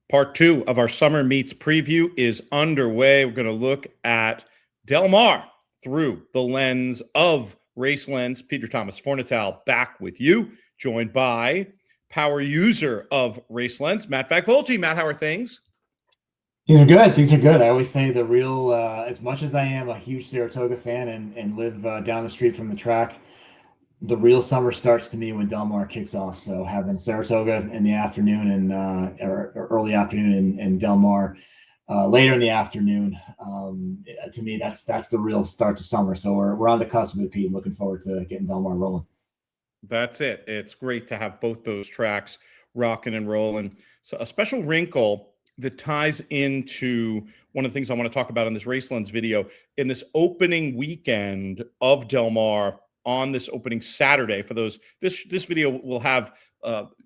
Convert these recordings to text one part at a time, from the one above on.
Part two of our Summer Meets preview is underway. We're going to look at Del Mar through the lens of RaceLens. Peter Thomas Fornatale back with you, joined by power user of RaceLens, Matt Vagvolgyi. Matt, how are things? These are good. These are good. I always say the real, as much as I am a huge Saratoga fan and live down the street from the track, the real summer starts to me when Del Mar kicks off. So having Saratoga in the afternoon and or early afternoon and Del Mar later in the afternoon, to me that's the real start to summer. So we're on the cusp of it, Pete. Looking forward to getting Del Mar rolling. That's it. It's great to have both those tracks rocking and rolling. So a special wrinkle that ties into one of the things I want to talk about in this RaceLens video, in this opening weekend of Del Mar on this opening Saturday. For those, this video will have,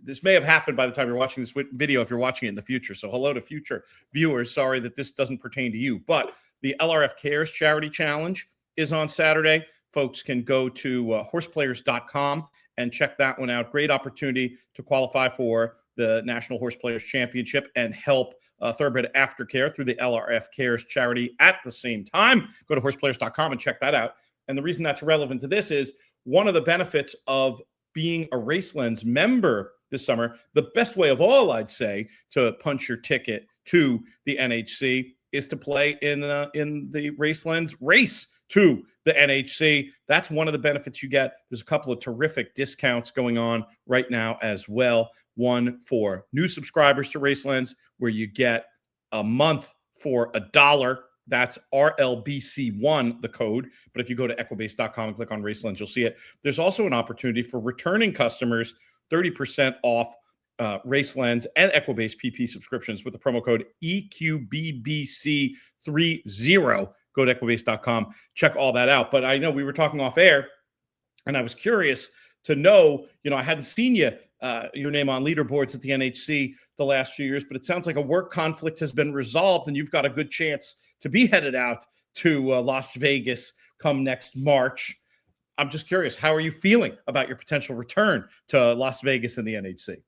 this may have happened by the time you're watching this video if you're watching it in the future. So hello to future viewers. Sorry that this doesn't pertain to you. But the LRF Cares Charity Challenge is on Saturday. Folks can go to horseplayers.com and check that one out. Great opportunity to qualify for the National Horse Players Championship and help thoroughbred aftercare through the LRF Cares charity at the same time. Go to horseplayers.com and check that out. And the reason that's relevant to this is one of the benefits of being a RaceLens member this summer, the best way of all, I'd say, to punch your ticket to the NHC is to play in the RaceLens race to the NHC. That's one of the benefits you get. There's a couple of terrific discounts going on right now as well. One for new subscribers to RaceLens, where you get a month for $1. That's RLBC1, the code. But if you go to equibase.com and click on RaceLens, you'll see it. There's also an opportunity for returning customers, 30% off RaceLens and Equibase PP subscriptions with the promo code EQBBC30. Go to equibase.com, check all that out. But I know we were talking off air, and I was curious to know, I hadn't seen your name on leaderboards at the NHC the last few years, but it sounds like a work conflict has been resolved and you've got a good chance to be headed out to Las Vegas come next March. I'm just curious, how are you feeling about your potential return to Las Vegas in the NHC?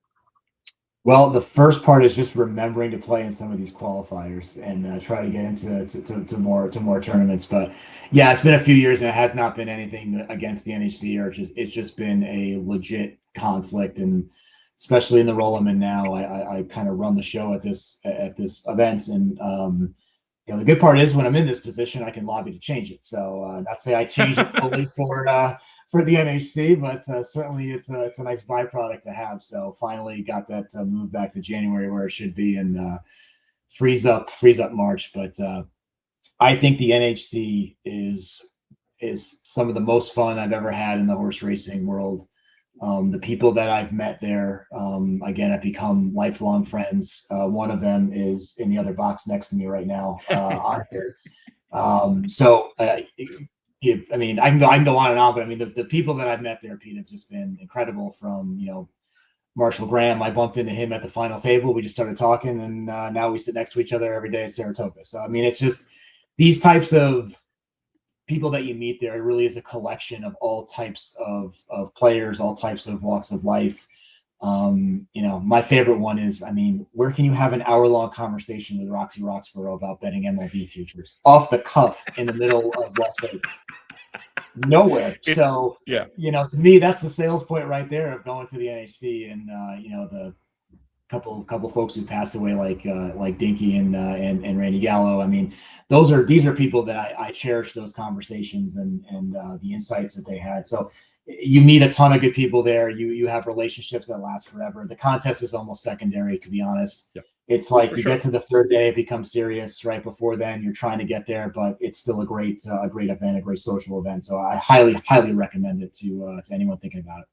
Well, the first part is just remembering to play in some of these qualifiers and try to get into more tournaments. But yeah, it's been a few years and it has not been anything against the NHC, or it's just been a legit conflict. And especially in the role I'm in now, I kind of run the show at this event. And the good part is when I'm in this position, I can lobby to change it. So not say I change it fully for the NHC, but certainly it's a nice byproduct to have. So finally got that move back to January where it should be, and freeze up March. But I think the NHC is some of the most fun I've ever had in the horse racing world. The people that I've met there, again, have become lifelong friends. One of them is in the other box next to me right now on here. I mean, I can go on and on, but I mean, the people that I've met there, Pete, have just been incredible. From, Marshall Graham, I bumped into him at the final table. We just started talking, and now we sit next to each other every day at Saratoga. So, I mean, it's just these types of people that you meet there. It really is a collection of all types of players, all types of walks of life. My favorite one is, I mean, where can you have an hour-long conversation with Roxy Roxborough about betting MLB futures off the cuff in the middle of Las Vegas? Nowhere. So, yeah, to me, that's the sales point right there of going to the NHC. And the couple folks who passed away, like Dinky and Randy Gallo. I mean, these are people that I cherish those conversations and the insights that they had. So you meet a ton of good people there. You have relationships that last forever. The contest is almost secondary, to be honest. Yep. It's like you get to the third day, it becomes serious. Right before then, you're trying to get there, but it's still a great event, a great social event. So I highly recommend it to anyone thinking about it.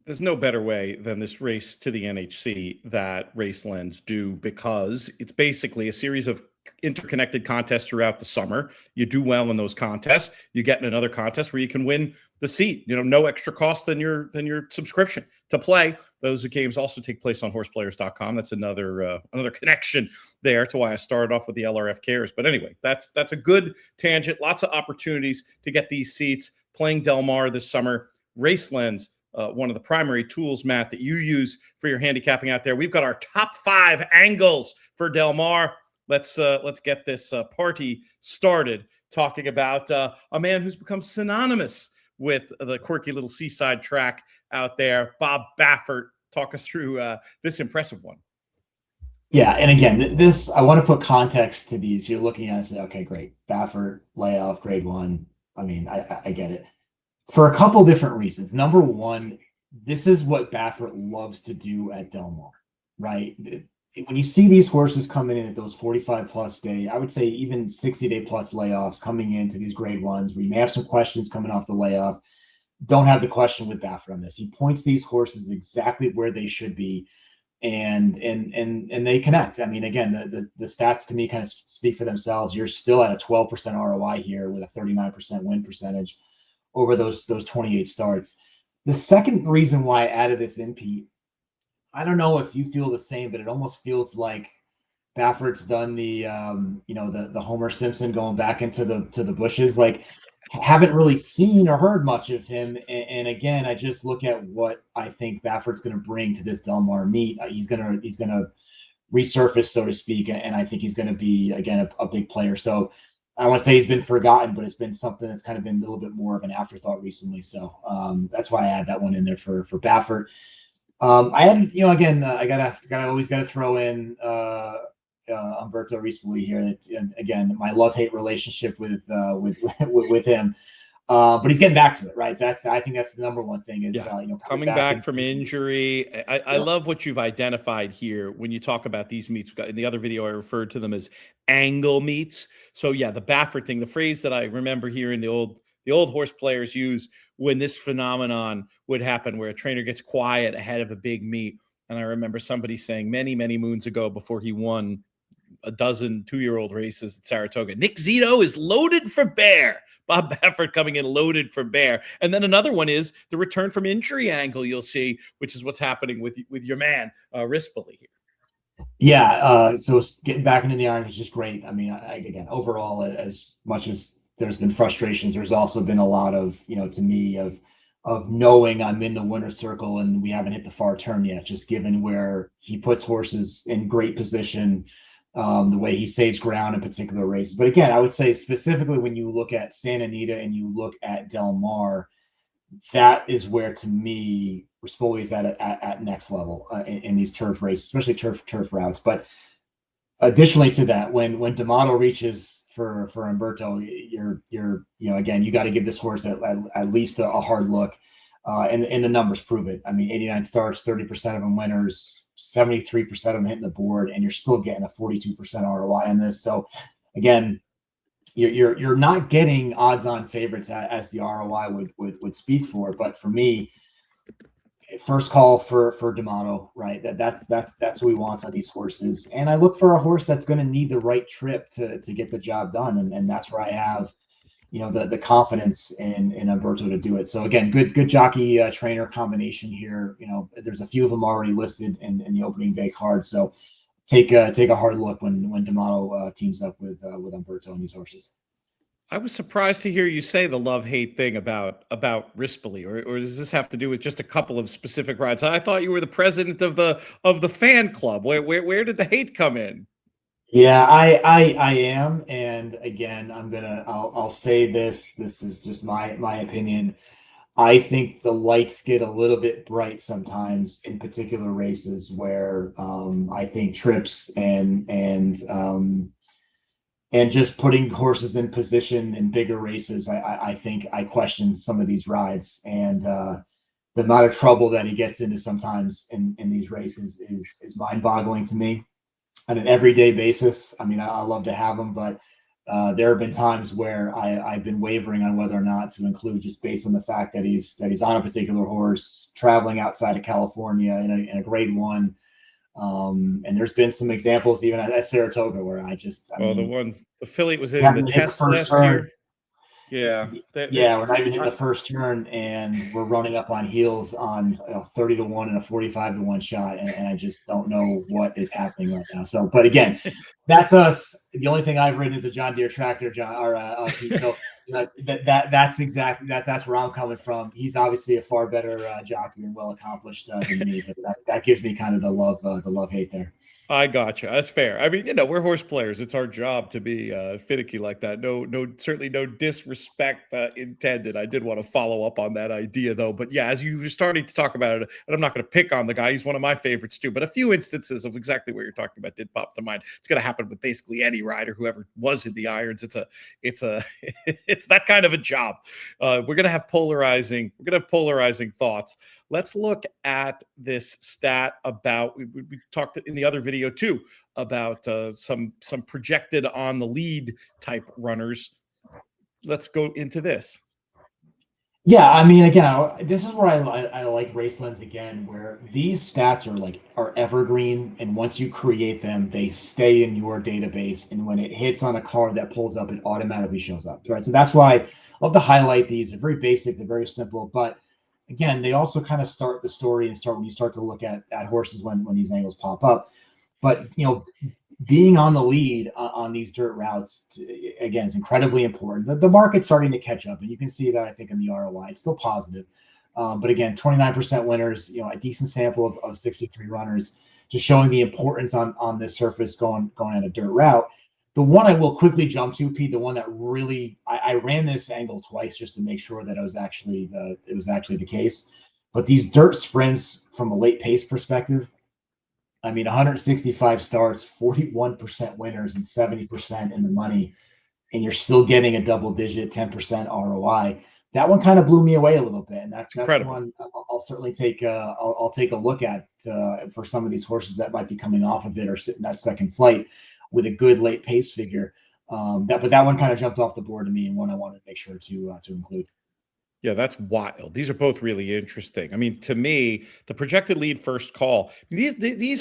There's no better way than this race to the NHC that RaceLens do, because it's basically a series of interconnected contests throughout the summer. You do well in those contests, you get in another contest where you can win the seat. No extra cost than your subscription to play. Those games also take place on horseplayers.com. That's another connection there to why I started off with the LRF Cares. But anyway, that's a good tangent. Lots of opportunities to get these seats. Playing Del Mar this summer. RaceLens one of the primary tools, Matt, that you use for your handicapping out there. We've got our top 5 angles for Del Mar. Let's get this party started, talking about a man who's become synonymous with the quirky little seaside track out there, Bob Baffert. Talk us through this impressive one. Yeah, and again, this I want to put context to these. You're looking at it and say, okay, great, Baffert layoff, grade 1. I mean, I get it for a couple different reasons. Number one, this is what Baffert loves to do at Del Mar, right? When you see these horses coming in at those 45+ day, I would say even 60-day plus layoffs coming into these grade 1s, we may have some questions coming off the layoff. Don't have the question with Baffert on this. He points these horses exactly where they should be, and they connect. I mean, again, the stats to me kind of speak for themselves. You're still at a 12% ROI here with a 39% win percentage over those 28 starts. The second reason why I added this in, Pete, I don't know if you feel the same, but it almost feels like Baffert's done the the Homer Simpson going back into the bushes. Like, haven't really seen or heard much of him. And again, I just look at what I think Baffert's going to bring to this Del Mar meet. He's gonna resurface, so to speak, and I think he's going to be again a big player. So I don't want to say he's been forgotten, but it's been something that's kind of been a little bit more of an afterthought recently. So that's why I add that one in there for Baffert. I had, again, I always gotta throw in Umberto Rispoli here. And again, my love-hate relationship with him. But he's getting back to it, right? I think that's the number one thing is coming back from injury. I love what you've identified here when you talk about these meets. In the other video, I referred to them as angle meets. So yeah, the Baffert thing, the phrase that I remember hearing the old horse players use when this phenomenon would happen, where a trainer gets quiet ahead of a big meet. And I remember somebody saying many, many moons ago, before he won a dozen 2-year-old races at Saratoga, Nick Zito is loaded for bear. Bob Baffert coming in loaded for bear. And then another one is the return from injury angle you'll see, which is what's happening with your man, Rispoli here. Yeah, so getting back into the iron is just great. I mean, again, overall, as much as there's been frustrations, there's also been a lot of, to me, of knowing I'm in the winner's circle and we haven't hit the far turn yet, just given where he puts horses in great position, the way he saves ground in particular races. But again, I would say specifically when you look at Santa Anita and you look at Del Mar, that is where, to me, Rispoli is at next level in these turf races, especially turf routes. But additionally to that, when D'Amato reaches for Umberto, you're again, you got to give this horse at least a hard look, and the numbers prove it. I mean, 89 starts, 30% of them winners, 73% of them hitting the board, and you're still getting a 42% ROI on this. So again, you're not getting odds-on favorites as the ROI would speak for. But for me, first call for D'Amato, right? That's who he wants on these horses. And I look for a horse that's going to need the right trip to get the job done. And that's where I have, the confidence in Umberto to do it. So again, good jockey trainer combination here. There's a few of them already listed in the opening day card. So take a hard look when D'Amato teams up with Umberto and these horses. I was surprised to hear you say the love-hate thing about Rispoli, or does this have to do with just a couple of specific rides? I thought you were the president of the fan club. Where did the hate come in? Yeah, I am, and again, I'll say this. This is just my opinion. I think the lights get a little bit bright sometimes in particular races where I think trips and just putting horses in position in bigger races, I think I question some of these rides, and the amount of trouble that he gets into sometimes in these races is mind-boggling to me on an everyday basis. I mean, I love to have him, but there have been times where I've been wavering on whether or not to include, just based on the fact that he's on a particular horse traveling outside of California in a grade 1. And there's been some examples even at Saratoga where the affiliate was in the test last year. Yeah. We're not even hitting the first turn, and we're running up on heels on 30-1 and a 45-1 shot, and I just don't know what is happening right now. So, but again, that's us. The only thing I've ridden is a John Deere tractor, Pete. So That's exactly that's where I'm coming from. He's obviously a far better jockey and well accomplished than me, but that gives me kind of the love hate there. I gotcha. That's fair. I mean, we're horse players. It's our job to be finicky like that. Certainly no disrespect intended. I did want to follow up on that idea, though. But yeah, as you were starting to talk about it, and I'm not going to pick on the guy. He's one of my favorites too. But a few instances of exactly what you're talking about did pop to mind. It's going to happen with basically any rider who ever was in the irons. It's it's that kind of a job. We're going to have polarizing thoughts. Let's look at this stat about we talked in the other video too about some projected on the lead type runners. Let's go into this. Yeah, I mean, again, this is where I like RaceLens again, where these stats are evergreen, and once you create them, they stay in your database, and when it hits on a card that pulls up, it automatically shows up, right? So that's why I love to highlight these. They're very basic, they're very simple, but again, they also kind of start the story and start when you start to look at horses when these angles pop up. But being on the lead on these dirt routes, again, is incredibly important. The market's starting to catch up, and you can see that, I think, in the ROI. It's still positive. But again, 29% winners, a decent sample of 63 runners, just showing the importance on this surface going on a dirt route. The one I will quickly jump to, Pete, the one that really I ran this angle twice just to make sure that it was actually the case. But these dirt sprints from a late pace perspective, I mean, 165 starts, 41% winners, and 70% in the money, and you're still getting a double-digit 10% ROI. That one kind of blew me away a little bit, and that's one I'll certainly take. I'll take a look at for some of these horses that might be coming off of it or sitting that second flight with a good late pace figure. But that one kind of jumped off the board to me, and one I wanted to make sure to include. Yeah, that's wild. These are both really interesting. I mean, to me, the projected lead first call, these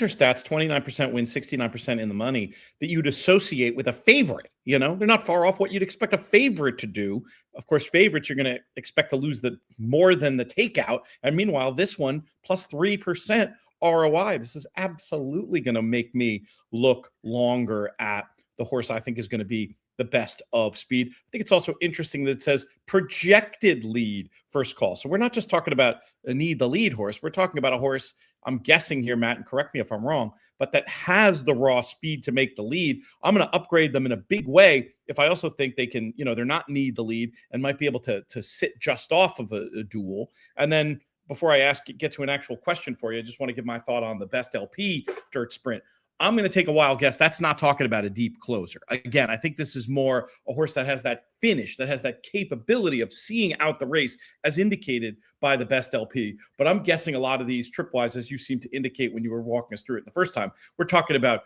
are stats, 29% win, 69% in the money, that you'd associate with a favorite. They're not far off what you'd expect a favorite to do. Of course, favorites, you're going to expect to lose more than the takeout. And meanwhile, this one, plus 3% ROI. This is absolutely going to make me look longer at the horse I think is going to be the best of speed. I think it's also interesting that it says projected lead first call. So we're not just talking about the lead horse. We're talking about a horse, I'm guessing here, Matt, and correct me if I'm wrong, but that has the raw speed to make the lead. I'm going to upgrade them in a big way if I also think they can, they're not need the lead and might be able to sit just off of a duel. And then before I get to an actual question for you, I just want to give my thought on the best LP dirt sprint. I'm going to take a wild guess. That's not talking about a deep closer. Again, I think this is more a horse that has that finish, that has that capability of seeing out the race as indicated by the best LP. But I'm guessing a lot of these tripwise, as you seem to indicate when you were walking us through it the first time, we're talking about,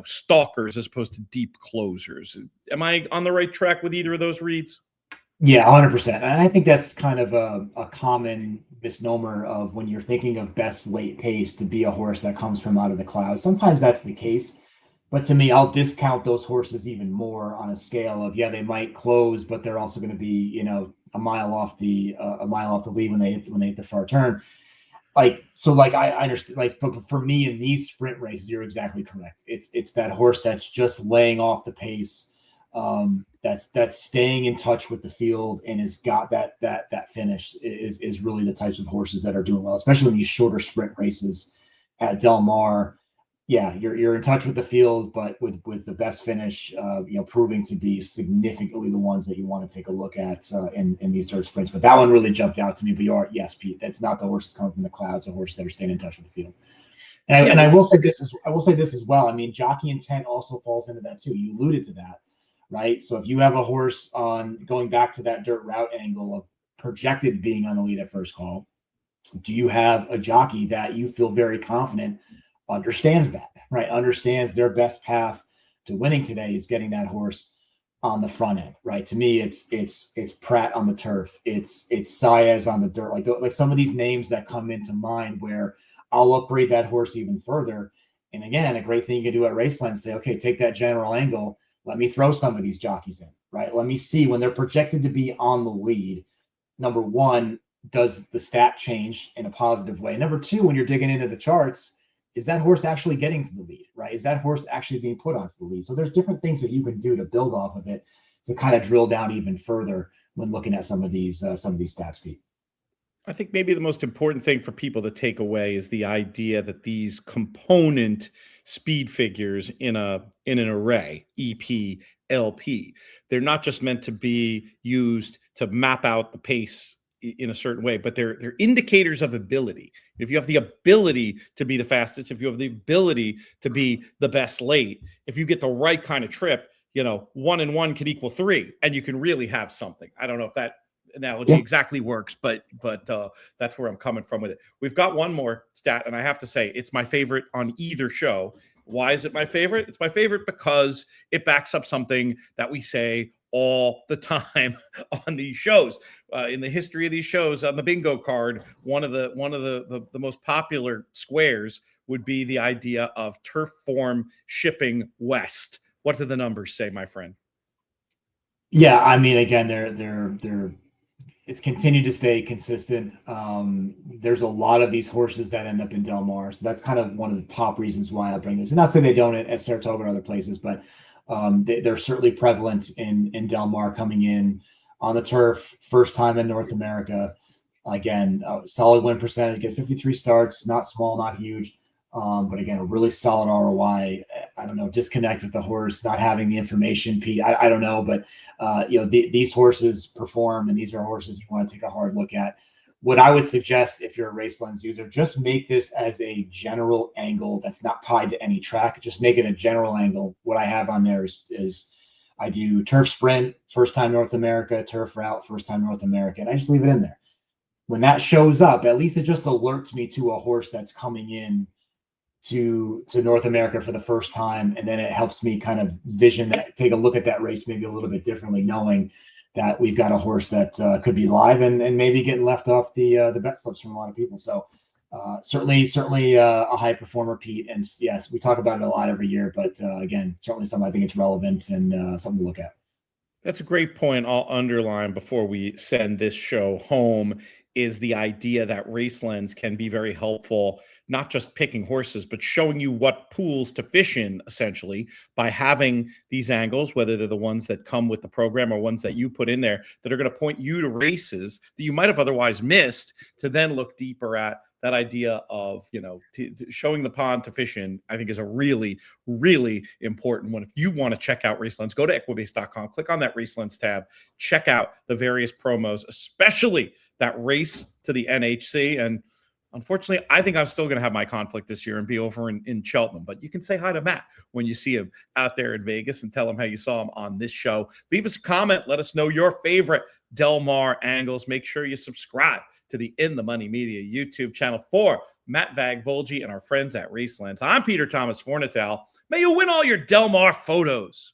stalkers as opposed to deep closers. Am I on the right track with either of those reads? Yeah, 100%. And I think that's kind of a common misnomer of when you're thinking of best late pace to be a horse that comes from out of the clouds. Sometimes that's the case, but to me, I'll discount those horses even more on a scale of, they might close, but they're also going to be, a mile off the lead when they hit the far turn. I understand. For me in these sprint races, you're exactly correct. It's that horse that's just laying off the pace. That's staying in touch with the field and has got that finish is really the types of horses that are doing well, especially in these shorter sprint races at Del Mar. Yeah, you're in touch with the field, but with the best finish, proving to be significantly the ones that you want to take a look at in these dirt sprints. But that one really jumped out to me. But yes, Pete, that's not the horses coming from the clouds, the horses that are staying in touch with the field. And I will say this as well. I mean, jockey intent also falls into that too. You alluded to that. Right. So if you have a horse on going back to that dirt route angle of projected being on the lead at first call, do you have a jockey that you feel very confident understands that, right? Understands their best path to winning today is getting that horse on the front end, right? To me, it's Pratt on the turf. It's Saez on the dirt. Like some of these names that come into mind where I'll upgrade that horse even further. And again, a great thing you can do at RaceLens, say, okay, take that general angle. Let me throw some of these jockeys in, right? Let me see when they're projected to be on the lead. Number one, does the stat change in a positive way? Number two, when you're digging into the charts, is that horse actually getting to the lead, right? Is that horse actually being put onto the lead? So there's different things that you can do to build off of it kind of drill down even further when looking at some of these stats, Pete. I think maybe the most important thing for people to take away is the idea that these component speed figures in an array, EP, LP, they're not just meant to be used to map out the pace in a certain way, but they're indicators of ability. If you have the ability to be the fastest, if you have the ability to be the best late, if you get the right kind of trip, 1 and 1 could equal 3, and you can really have something. I don't know if that analogy exactly works, but that's where I'm coming from with it. We've got one more stat, and I have to say it's my favorite on either show. Why is it my favorite? It's my favorite because it backs up something that we say all the time on these shows. In the history of these shows, on the bingo card, one of the most popular squares would be the idea of turf form shipping west. What do the numbers say, my friend? Yeah, I mean, again, they're it's continued to stay consistent. There's a lot of these horses that end up in Del Mar, so that's kind of one of the top reasons why I bring this. And not say they don't at Saratoga or other places, but they're certainly prevalent in Del Mar, coming in on the turf, first time in North America. Again, solid win percentage, get 53 starts, not small, not huge. But again, a really solid ROI. I don't know, disconnect with the horse, not having the information, Pete. I don't know, but these horses perform, and these are horses you want to take a hard look at. What I would suggest, if you're a RaceLens user, just make this as a general angle that's not tied to any track. Just make it a general angle. What I have on there is I do turf sprint, first time North America, turf route, first time North America, and I just leave it in there. When that shows up, at least it just alerts me to a horse that's coming in to North America for the first time, and then it helps me kind of take a look at that race maybe a little bit differently, knowing that we've got a horse that could be live and maybe getting left off the bet slips from a lot of people. So certainly a high performer, Pete. And yes, we talk about it a lot every year, but again, certainly something I think it's relevant and something to look at. That's a great point. I'll underline before we send this show home is the idea that RaceLens can be very helpful, not just picking horses, but showing you what pools to fish in, essentially, by having these angles, whether they're the ones that come with the program or ones that you put in there that are going to point you to races that you might have otherwise missed, to then look deeper at. That idea of, showing the pond to fish in, I think is a really, really important one. If you want to check out RaceLens, go to equibase.com, click on that RaceLens tab, check out the various promos, especially that race to the NHC. And unfortunately, I think I'm still going to have my conflict this year and be over in Cheltenham. But you can say hi to Matt when you see him out there in Vegas and tell him how you saw him on this show. Leave us a comment. Let us know your favorite Del Mar angles. Make sure you subscribe to the In the Money Media YouTube channel for Matt Vagvolgyi and our friends at RaceLens. I'm Peter Thomas Fornatale. May you win all your Del Mar photos.